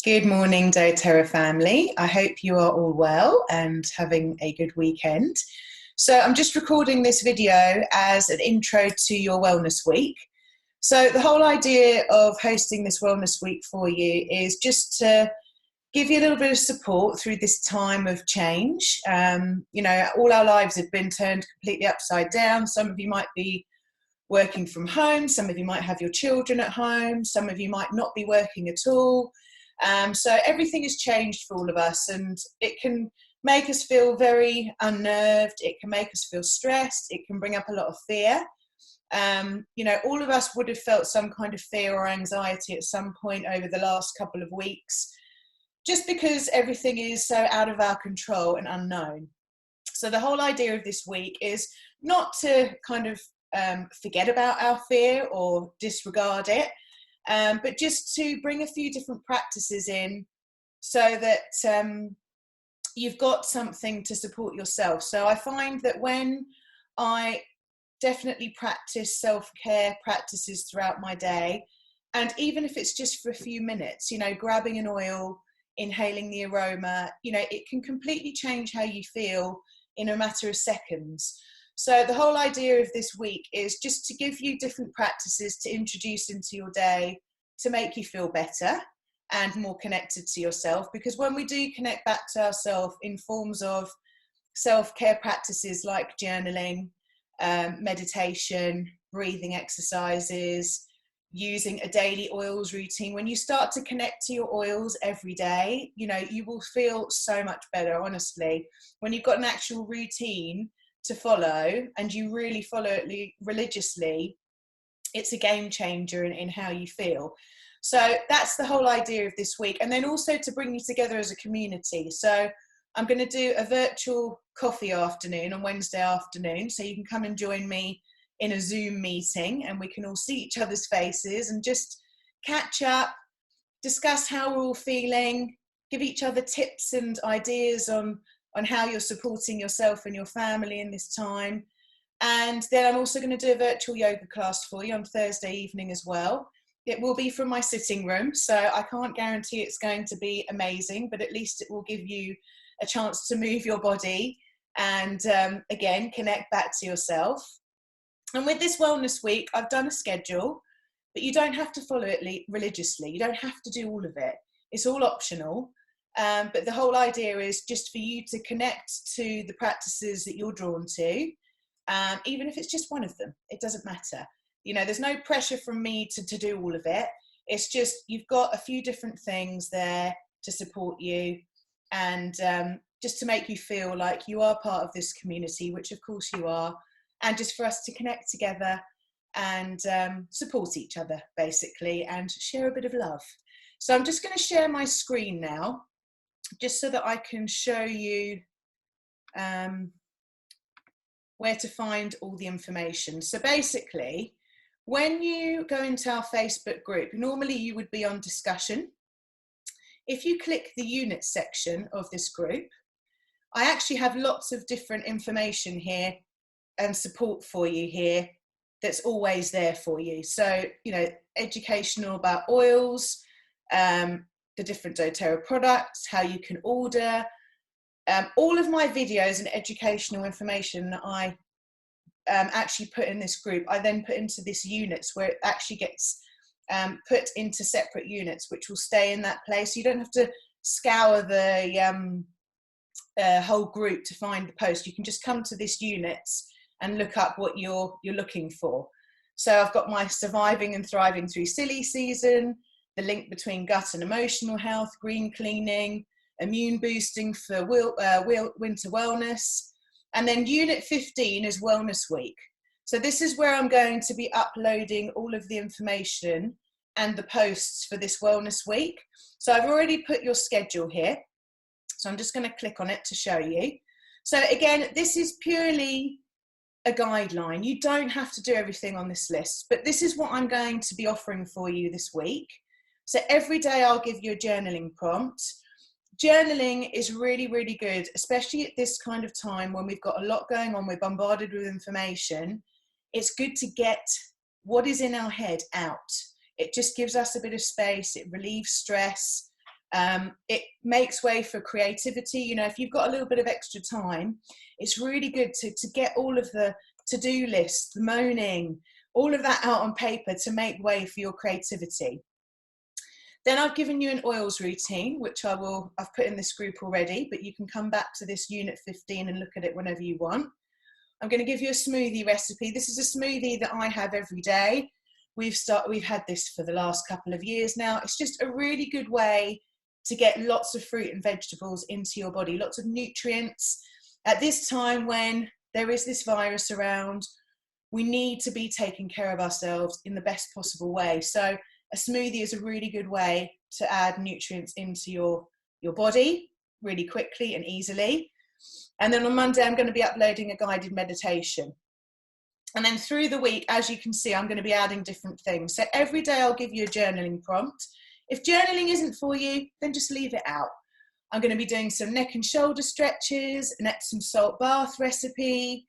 Good morning, doTERRA family. I hope you are all well and having a good weekend. So I'm just recording this video as an intro to your Wellness Week. So the whole idea of hosting this Wellness Week for you is just to give you a little bit of support through this time of change. All our lives have been turned completely upside down. Some of you might be working from home, some of you might have your children at home, some of you might not be working at all. So everything has changed for all of us, and it can make us feel very unnerved. It can make us feel stressed. It can bring up a lot of fear. All of us would have felt some kind of fear or anxiety at some point over the last couple of weeks, just because everything is so out of our control and unknown. So the whole idea of this week is not to kind of forget about our fear or disregard it, but just to bring a few different practices in so that you've got something to support yourself. So I find that when I definitely practice self-care practices throughout my day, and even if it's just for a few minutes, grabbing an oil, inhaling the aroma, it can completely change how you feel in a matter of seconds. So the whole idea of this week is just to give you different practices to introduce into your day to make you feel better and more connected to yourself. Because when we do connect back to ourselves in forms of self-care practices like journaling, meditation, breathing exercises, using a daily oils routine, when you start to connect to your oils every day, you will feel so much better, honestly. When you've got an actual routine to follow and you really follow it religiously, it's a game changer in how you feel. So that's the whole idea of this week. And then also to bring you together as a community. So I'm going to do a virtual coffee afternoon on Wednesday afternoon, so you can come and join me in a Zoom meeting and we can all see each other's faces and just catch up, discuss how we're all feeling, give each other tips and ideas on how you're supporting yourself and your family in this time. And then I'm also going to do a virtual yoga class for you on Thursday evening as well. It will be from my sitting room, so I can't guarantee it's going to be amazing, but at least it will give you a chance to move your body and again, connect back to yourself. And with this Wellness Week, I've done a schedule, but you don't have to follow it religiously. You don't have to do all of it. It's all optional. But the whole idea is just for you to connect to the practices that you're drawn to, even if it's just one of them. It doesn't matter. There's no pressure from me to do all of it. It's just you've got a few different things there to support you and just to make you feel like you are part of this community, which of course you are, and just for us to connect together and support each other, basically, and share a bit of love. So I'm just going to share my screen now, just so that I can show you where to find all the information. So basically, when you go into our Facebook group, normally you would be on discussion. If you click the units section of this group, I actually have lots of different information here and support for you here that's always there for you. So, educational about oils, the different doTERRA products, how you can order. All of my videos and educational information that I actually put in this group, I then put into this units where it actually gets put into separate units, which will stay in that place. You don't have to scour the whole group to find the post. You can just come to this units and look up what you're looking for. So I've got my surviving and thriving through silly season, the link between gut and emotional health, green cleaning, immune boosting for winter wellness. And then unit 15 is Wellness Week. So this is where I'm going to be uploading all of the information and the posts for this Wellness Week. So I've already put your schedule here. So I'm just going to click on it to show you. So again, this is purely a guideline. You don't have to do everything on this list, but this is what I'm going to be offering for you this week. So every day I'll give you a journaling prompt. Journaling is really, really good, especially at this kind of time when we've got a lot going on, we're bombarded with information. It's good to get what is in our head out. It just gives us a bit of space, it relieves stress, It makes way for creativity. You know, if you've got a little bit of extra time, it's really good to get all of the to-do lists, the moaning, all of that out on paper to make way for your creativity. Then I've given you an oils routine, which I've put in this group already, but you can come back to this unit 15 and look at it whenever you want. I'm going to give you a smoothie recipe. This is a smoothie that I have every day. We've had this for the last couple of years now. It's just a really good way to get lots of fruit and vegetables into your body, lots of nutrients. At this time when there is this virus around, we need to be taking care of ourselves in the best possible way. So a smoothie is a really good way to add nutrients into your body really quickly and easily. And then on Monday, I'm going to be uploading a guided meditation. And then through the week, as you can see, I'm going to be adding different things. So every day I'll give you a journaling prompt. If journaling isn't for you, then just leave it out. I'm going to be doing some neck and shoulder stretches, an Epsom salt bath recipe,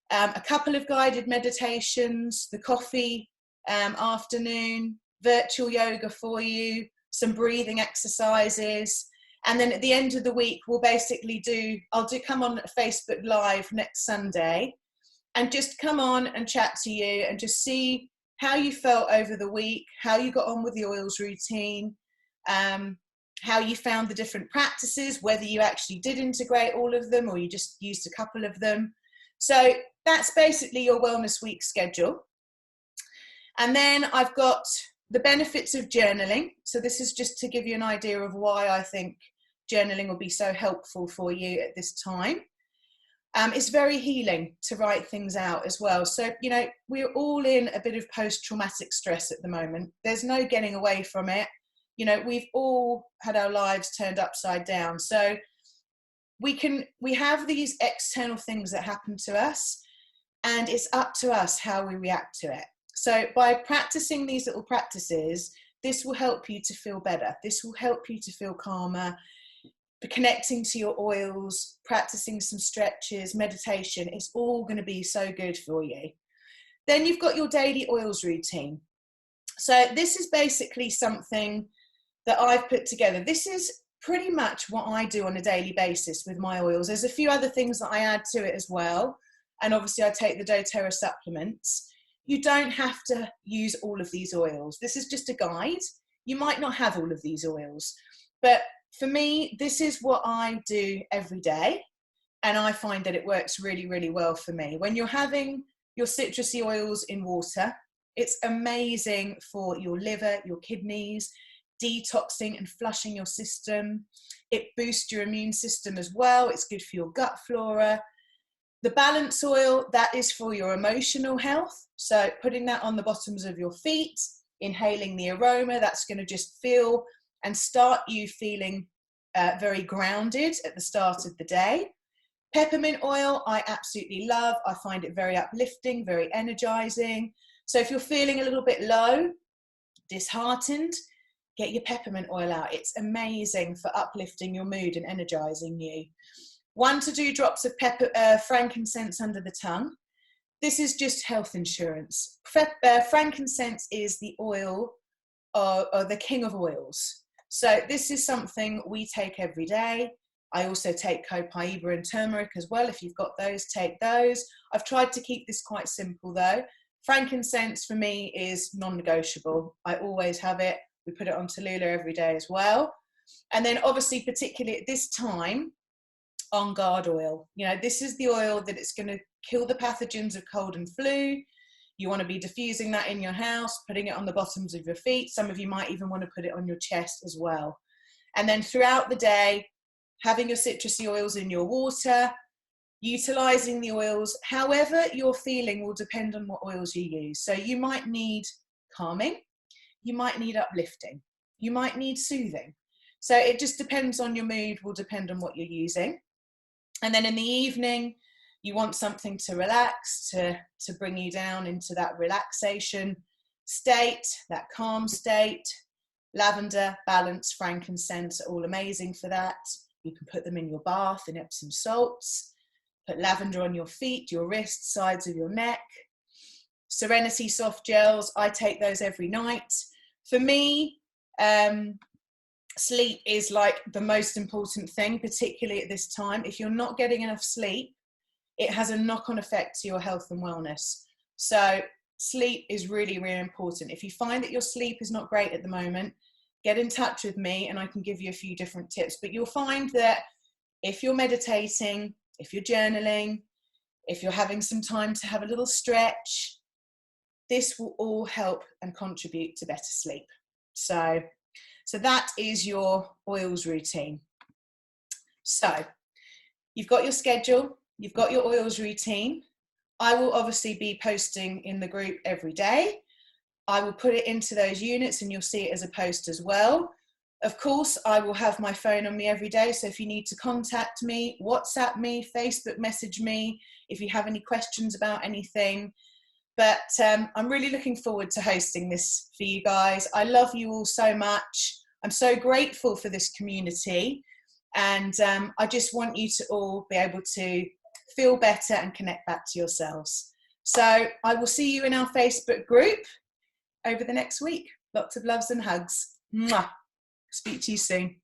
a couple of guided meditations, the coffee afternoon, virtual yoga for you, some breathing exercises. And then at the end of the week, we'll basically I'll come on Facebook Live next Sunday and just come on and chat to you and just see how you felt over the week, how you got on with the oils routine, how you found the different practices, whether you actually did integrate all of them or you just used a couple of them. So that's basically your Wellness Week schedule. And then I've got the benefits of journaling. So this is just to give you an idea of why I think journaling will be so helpful for you at this time. It's very healing to write things out as well. So, you know, we're all in a bit of post-traumatic stress at the moment. There's no getting away from it. You know, we've all had our lives turned upside down. So we have these external things that happen to us, and it's up to us how we react to it. So by practicing these little practices, this will help you to feel better. This will help you to feel calmer. Connecting to your oils, practicing some stretches, meditation, it's all going to be so good for you. Then you've got your daily oils routine. So this is basically something that I've put together. This is pretty much what I do on a daily basis with my oils. There's a few other things that I add to it as well. And obviously I take the doTERRA supplements. You don't have to use all of these oils. This is just a guide. You might not have all of these oils, but for me, this is what I do every day, and I find that it works really, really well for me. When you're having your citrusy oils in water, it's amazing for your liver, your kidneys, detoxing and flushing your system. It boosts your immune system as well. It's good for your gut flora. The balance oil, that is for your emotional health. So putting that on the bottoms of your feet, inhaling the aroma, that's going to just feel and start you feeling very grounded at the start of the day. Peppermint oil, I absolutely love. I find it very uplifting, very energizing. So if you're feeling a little bit low, disheartened, get your peppermint oil out. It's amazing for uplifting your mood and energizing you. 1 to 2 drops of frankincense under the tongue. This is just health insurance. Frankincense is the oil or the king of oils. So this is something we take every day. I also take copaiba and turmeric as well. If you've got those, take those. I've tried to keep this quite simple though. Frankincense for me is non-negotiable. I always have it. We put it on Tallulah every day as well. And then obviously, particularly at this time, On Guard oil. You know, this is the oil that it's going to kill the pathogens of cold and flu. You want to be diffusing that in your house, putting it on the bottoms of your feet. Some of you might even want to put it on your chest as well. And then throughout the day, having your citrusy oils in your water, utilizing the oils, however you're feeling will depend on what oils you use. So you might need calming, you might need uplifting, you might need soothing. So it just depends on your mood, will depend on what you're using. And then in the evening, you want something to relax, to bring you down into that relaxation state, that calm state. Lavender, balance, frankincense are all amazing for that. You can put them in your bath in Epsom salts. Put lavender on your feet, your wrists, sides of your neck. Serenity soft gels, I take those every night. For me, sleep is like the most important thing, particularly at this time. If you're not getting enough sleep, it has a knock-on effect to your health and wellness. So sleep is really, really important. If you find that your sleep is not great at the moment, get in touch with me and I can give you a few different tips. But you'll find that if you're meditating, if you're journaling, if you're having some time to have a little stretch, this will all help and contribute to better sleep. So that is your oils routine. So you've got your schedule, you've got your oils routine. I will obviously be posting in the group every day. I will put it into those units and you'll see it as a post as well. Of course, I will have my phone on me every day. So if you need to contact me, WhatsApp me, Facebook message me, if you have any questions about anything. But I'm really looking forward to hosting this for you guys. I love you all so much. I'm so grateful for this community. And I just want you to all be able to feel better and connect back to yourselves. So I will see you in our Facebook group over the next week. Lots of loves and hugs. Mwah. Speak to you soon.